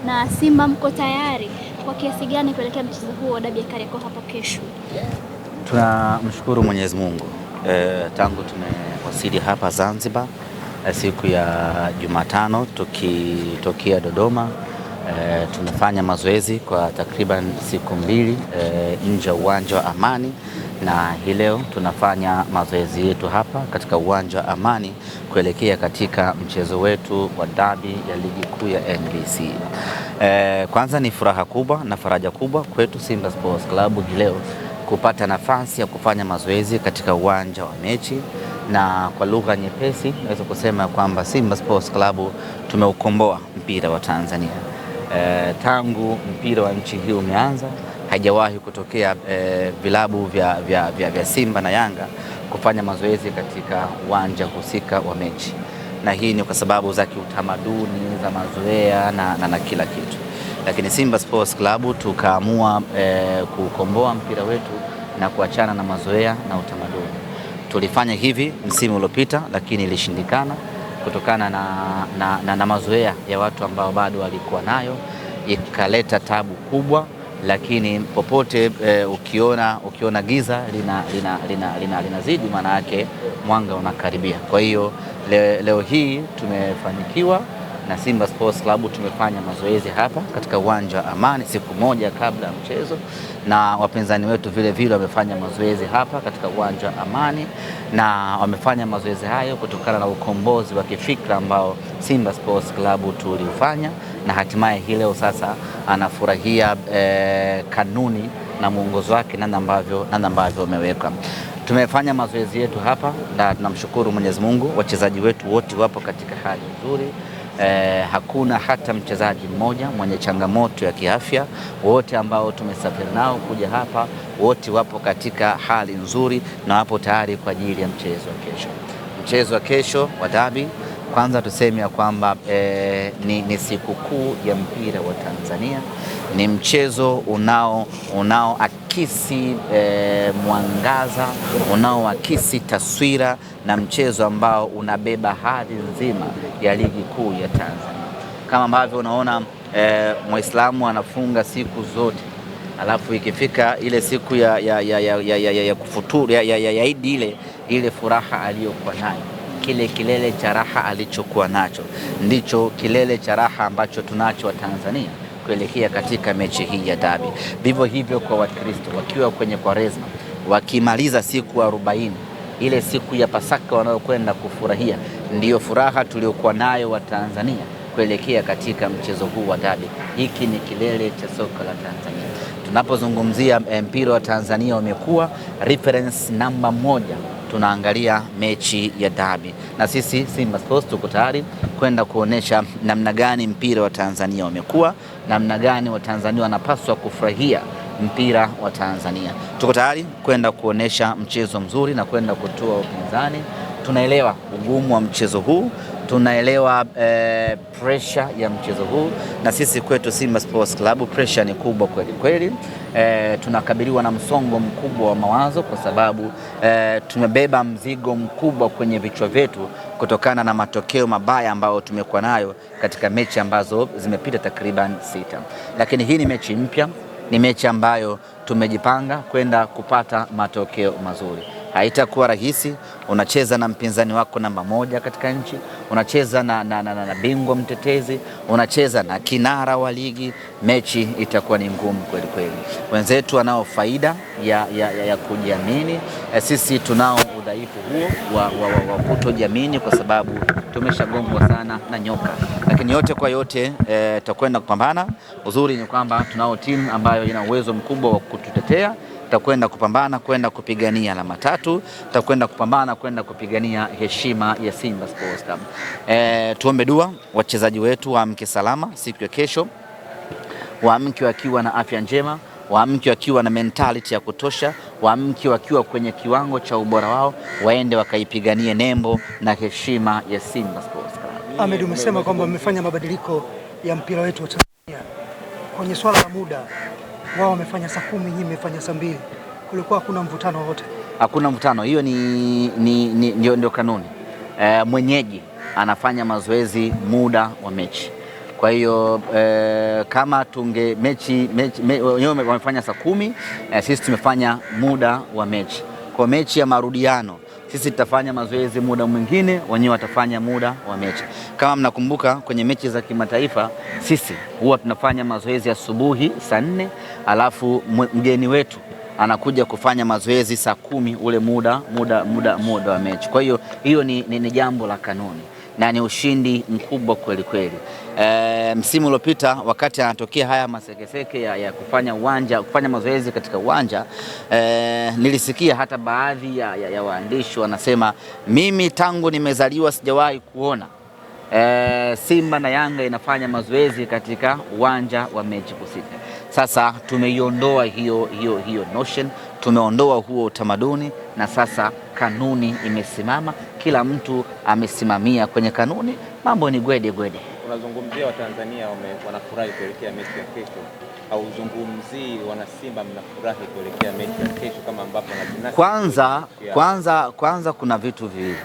na Simba mko tayari kwa kiasi gani kuelekea mchezo huo wa dabi ya Kariakoo hapo kesho? Tunamshukuru Mwenyezi Mungu tangu tumewasili hapa Zanzibar siku ya Jumatano tukitokea Dodoma. Tumefanya mazoezi kwa takriban siku mbili nje ya uwanja wa Amani, na hii leo tunafanya mazoezi yetu hapa katika uwanja wa Amani kuelekea katika mchezo wetu wa dabi ya ligi kuu ya NBC. Kwanza ni furaha kubwa na faraja kubwa kwetu Simba Sports Club leo kupata nafasi ya kufanya mazoezi katika uwanja wa mechi, na kwa lugha nyepesi naweza kusema kwamba Simba Sports Club tumeukomboa mpira wa Tanzania. Tangu mpira wa nchi hii umeanza haijawahi kutokea vilabu vya Simba na Yanga kufanya mazoezi katika uwanja husika wa mechi, na hii ni kwa sababu za kiutamaduni za mazoea na kila kitu, lakini Simba Sports Club tukaamua kukomboa mpira wetu na kuachana na mazoea na utamaduni. Tulifanya hivi msimu uliopita, lakini ilishindikana kutokana na mazoea ya watu ambao bado walikuwa nayo, ikaleta tabu kubwa. Lakini popote ukiona giza linazidi, maana yake mwanga unakaribia. Kwa hiyo leo hii tumefanikiwa na Simba Sports Club tumefanya mazoezi hapa katika uwanja wa Amani siku moja kabla ya mchezo, na wapinzani wetu vile vile wamefanya mazoezi hapa katika uwanja wa Amani, na wamefanya mazoezi hayo kutokana na ukombozi wa kifikra ambao Simba Sports Club tuliufanya, na hatimaye hii leo sasa anafurahia kanuni na mwongozo wake namna ambavyo umeweka. Tumefanya mazoezi yetu hapa na tunamshukuru Mwenyezi Mungu, wachezaji wetu wote wapo katika hali nzuri. Hakuna hata mchezaji mmoja mwenye changamoto ya kiafya. Wote ambao tumesafiri nao kuja hapa wote wapo katika hali nzuri na wapo tayari kwa ajili ya mchezo wa kesho wa dabi. Kwanza tuseme ya kwamba ni sikukuu ya mpira wa Tanzania, ni mchezo unaoakisi mwangaza, unaoakisi taswira, na mchezo ambao unabeba hadhi nzima ya ligi kuu ya Tanzania. Kama ambavyo unaona Muislamu anafunga siku zote, alafu ikifika ile siku ya kufuturu ya Idi, ile furaha aliyokuwa nayo, kile kilele cha raha alichokuwa nacho ndicho kilele cha raha ambacho tunacho wa Tanzania kuelekea katika mechi hii ya dabi. Vivyo hivyo kwa Wakristo wakiwa kwenye Kwaresma, wakimaliza siku 40, ile siku ya Pasaka wanayokwenda kufurahia, ndiyo furaha tuliokuwa nayo wa Tanzania kuelekea katika mchezo huu wa dabi. Hiki ni kilele cha soka la Tanzania. Tunapozungumzia mpira wa Tanzania umekuwa reference namba 1, tunaangalia mechi ya dabi, na sisi Simba Sports tuko tayari kwenda kuonesha namna gani mpira wa Tanzania umekuwa, namna gani Watanzania wanapaswa kufurahia mpira wa Tanzania. Tuko tayari kwenda kuonesha mchezo mzuri na kwenda kutoa upinzani. Tunaelewa ugumu wa mchezo huu, tunaelewa pressure ya mchezo huu, na sisi kwetu Simba Sports Club pressure ni kubwa kweli kweli. Tunakabiliwa na msongo mkubwa wa mawazo kwa sababu tumebeba mzigo mkubwa kwenye vichwa vyetu kutokana na matokeo mabaya ambayo tumekuwa nayo katika mechi ambazo zimepita takriban 6. Lakini hii ni mechi mpya, ni mechi ambayo tumejipanga kwenda kupata matokeo mazuri. Haitakuwa rahisi. Unacheza na mpinzani wako namba 1 katika nchi, unacheza na bingwa mtetezi, unacheza na kinara wa ligi. Mechi itakuwa ni ngumu kweli kweli. Wenzetu wanao faida ya kujiamini, sisi tunao udhaifu huo wa kutojiamini kwa sababu tumeshagongwa sana na nyoka. Lakini yote kwa yote tutakwenda kupambana. Uzuri ni kwamba tunao timu ambayo ina uwezo mkubwa wa kututetea. Tutakwenda kupambana kwenda kupigania alama 3, tutakwenda kupambana kwenda kupigania heshima ya Simba Sports Club. Tuombe dua wachezaji wetu waamke salama siku ya kesho, waamke wakiwa na afya njema, waamke wakiwa na mentality ya kutosha, waamke wakiwa kwenye kiwango cha ubora wao, waende wakaipiganie nembo na heshima ya Simba Sports Club. Ahmed, umesema kwamba mmefanya mabadiliko ya mpira wetu wa Tanzania kwenye swala la muda. Wao wamefanya saa 10, nyinyi mmefanya saa 2. Kulikuwa hakuna mvutano wote? Hakuna mvutano, hiyo ndio kanuni. Mwenyeji anafanya mazoezi muda wa mechi. Kwa hiyo kama tunge mechi wenyewe wamefanya saa 10, sisi tumefanya muda wa mechi. Kwa mechi ya marudiano sisi tutafanya mazoezi muda mwingine, wenyewe watafanya muda wa mechi. Kama mnakumbuka kwenye mechi za kimataifa sisi huwa tunafanya mazoezi asubuhi saa 4, alafu mgeni wetu anakuja kufanya mazoezi saa 10 ule muda wa mechi. Kwa hiyo ni jambo la kanuni na ni ushindi mkubwa kweli kweli. Msimu uliopita wakati anatokea haya masekeseke ya kufanya mazoezi katika uwanja, nilisikia hata baadhi ya waandishi wanasema mimi tangu nimezaliwa sijawahi kuona Simba na Yanga inafanya mazoezi katika uwanja wa mechi husika. Sasa tumeiondoa hiyo notion, tumeondoa huo utamaduni, na sasa kanuni imesimama, kila mtu amesimamia kwenye kanuni, mambo ni gwede. Unazungumzia Watanzania wanafurahi kuelekea mechi ya kesho, au uzungumzii wana Simba mnafurahi kuelekea mechi ya kesho kama ambapo na kwanza kuna vitu viwili.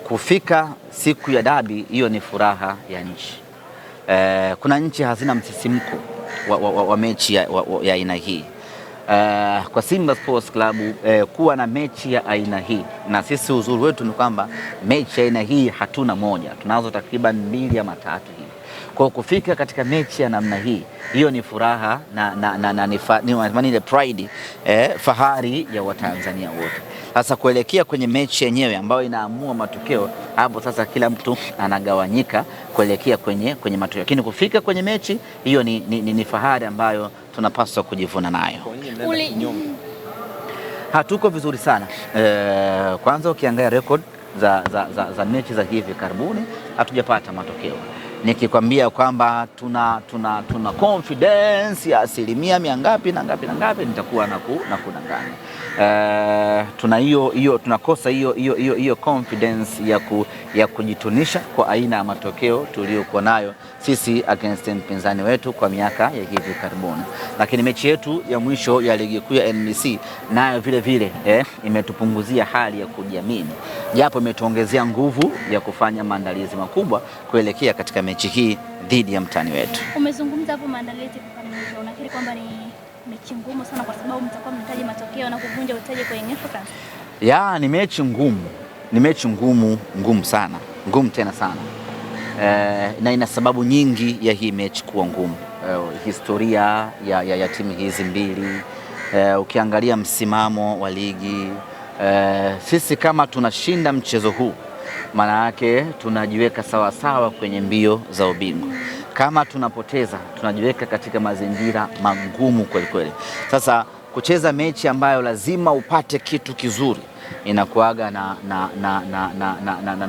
Kufika siku ya hiyo ni furaha ya nchi. Kuna nchi hazina msisimko wa mechi ya aina hii. Kwa Simba Sports Club kuwa na mechi ya aina hii, na sisi uzuri wetu ni kwamba mechi ya aina hii hatuna moja, tunazo takriban 2 ama 3 hivi. Kwa kufika katika mechi ya namna hii, hiyo ni furaha ni pride, fahari ya Watanzania wote. Sasa kuelekea kwenye mechi yenyewe ambayo inaamua matokeo, hapo sasa kila mtu anagawanyika kuelekea kwenye matokeo, lakini kufika kwenye mechi hiyo ni fahari ambayo tunapaswa kujivuna nayo. Hatuko vizuri sana. Kwanza ukiangalia record za mechi za hivi karibuni hatujapata matokeo. Nikikwambia kwamba tuna confidence ya 100% na ngapi nitakuwa na kudanganya. Tunakosa hiyo confidence ya kujitunisha kwa aina ya matokeo tuliyokuwa nayo sisi against mpinzani wetu kwa miaka ya hivi karibuni. Lakini mechi yetu ya mwisho ya ligi kuu ya NBC nayo vile imetupunguzia hali ya kujiamini, japo imetuongezea nguvu ya kufanya maandalizi makubwa kuelekea katika mechi hii dhidi ya mtani wetu. Umezungumza hapo maandalizi kukamilika, unafikiri kwamba ni mechi ngumu sana kwa sababu mtakuwa mnahitaji matokeo na kuvunja utaji kwa Young Africans? Ni mechi ngumu. Ni mechi ngumu sana. Ngumu tena sana. Na ina sababu nyingi ya hii mechi kuwa ngumu. Historia ya timu hizi mbili, ukiangalia msimamo wa ligi, sisi kama tunashinda mchezo huu maana yake tunajiweka sawa kwenye mbio za ubingwa. Kama tunapoteza tunajiweka katika mazingira magumu kweli. Sasa kucheza mechi ambayo lazima upate kitu kizuri inakuaga na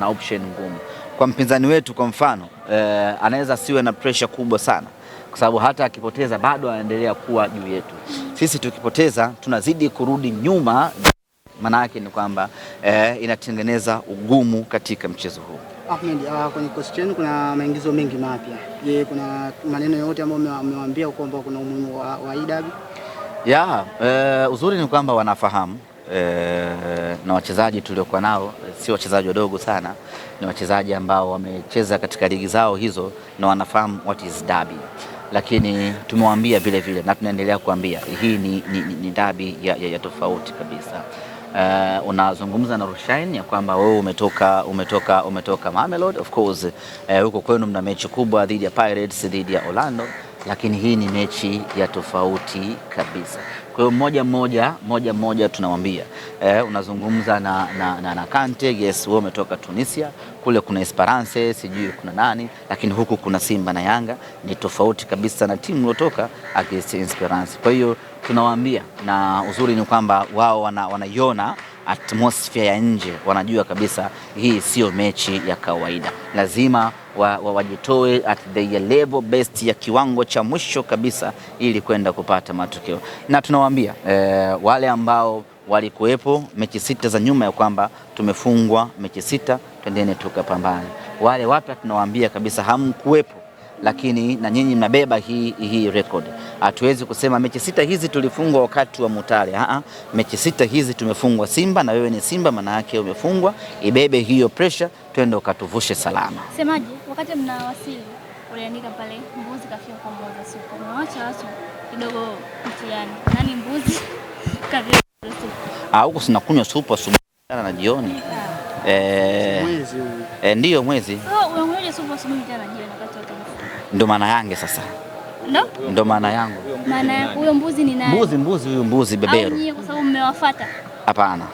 option ngumu. Kwa mpinzani wetu kwa mfano, anaweza siwe na pressure kubwa sana kwa sababu hata akipoteza bado anaendelea kuwa juu yetu. Sisi tukipoteza tunazidi kurudi nyuma, maana yake ni kwamba inatengeneza ugumu katika mchezo huu. Ahmed, kwenye kosi chenu kuna maingizo mengi mapya. Je, kuna maneno yote ambayo mmewaambia kwamba kuna umuhimu wa hii dabi? Uzuri ni kwamba wanafahamu, na wachezaji tuliokuwa nao si wachezaji wadogo sana, ni wachezaji ambao wamecheza katika ligi zao hizo na wanafahamu what is dabi. Lakini tumewaambia vile na tunaendelea kuambia hii ni dabi ya tofauti kabisa. Unazungumza na Rushain ya kwamba wewe umetoka Mamelodi, of course huko kwenu mna mechi kubwa dhidi ya Pirates, dhidi ya Orlando, lakini hii ni mechi ya tofauti kabisa. Kwa hiyo moja tunamwambia, unazungumza na Kante, yes wewe umetoka Tunisia, kule kuna Esperance, sijui kuna nani, lakini huku kuna Simba na Yanga, ni tofauti kabisa na timu iliyotoka against Esperance. Kwa hiyo tunawaambia, na uzuri ni kwamba wao wanaiona atmosphere ya nje, wanajua kabisa hii sio mechi ya kawaida, lazima wajitoe at the level best ya kiwango cha mwisho kabisa ili kwenda kupata matokeo. Na tunawaambia wale ambao walikuwepo mechi 6 za nyuma ya kwamba tumefungwa mechi 6, twendeni tukapambane. Wale wapya tunawaambia kabisa hamkuwepo, lakini na nyinyi mnabeba hii record. Hatuwezi kusema mechi 6 hizi tulifungwa wakati wa Mutale. Mechi 6 hizi tumefungwa Simba, na wewe ni Simba, maana yake umefungwa. Ibebe hiyo pressure, twende ukatuvushe salama. Semaji, wakati mnawasili uliandika pale mbuzi kafia kwa mmoja supu. Unaacha watu kidogo mtihani. Nani mbuzi kafia supu? Huko sinakunywa supu asubuhi na jioni. Mwezi. Ndio mwezi. Unakunywa supu asubuhi na jioni wakati wote. Ndio maana yangu sasa. Ndio maana yangu. Maana huyo mbuzi ni nani? Mbuzi huyo mbuzi beberu. Au nyie kwa sababu mmewafuata? Hapana.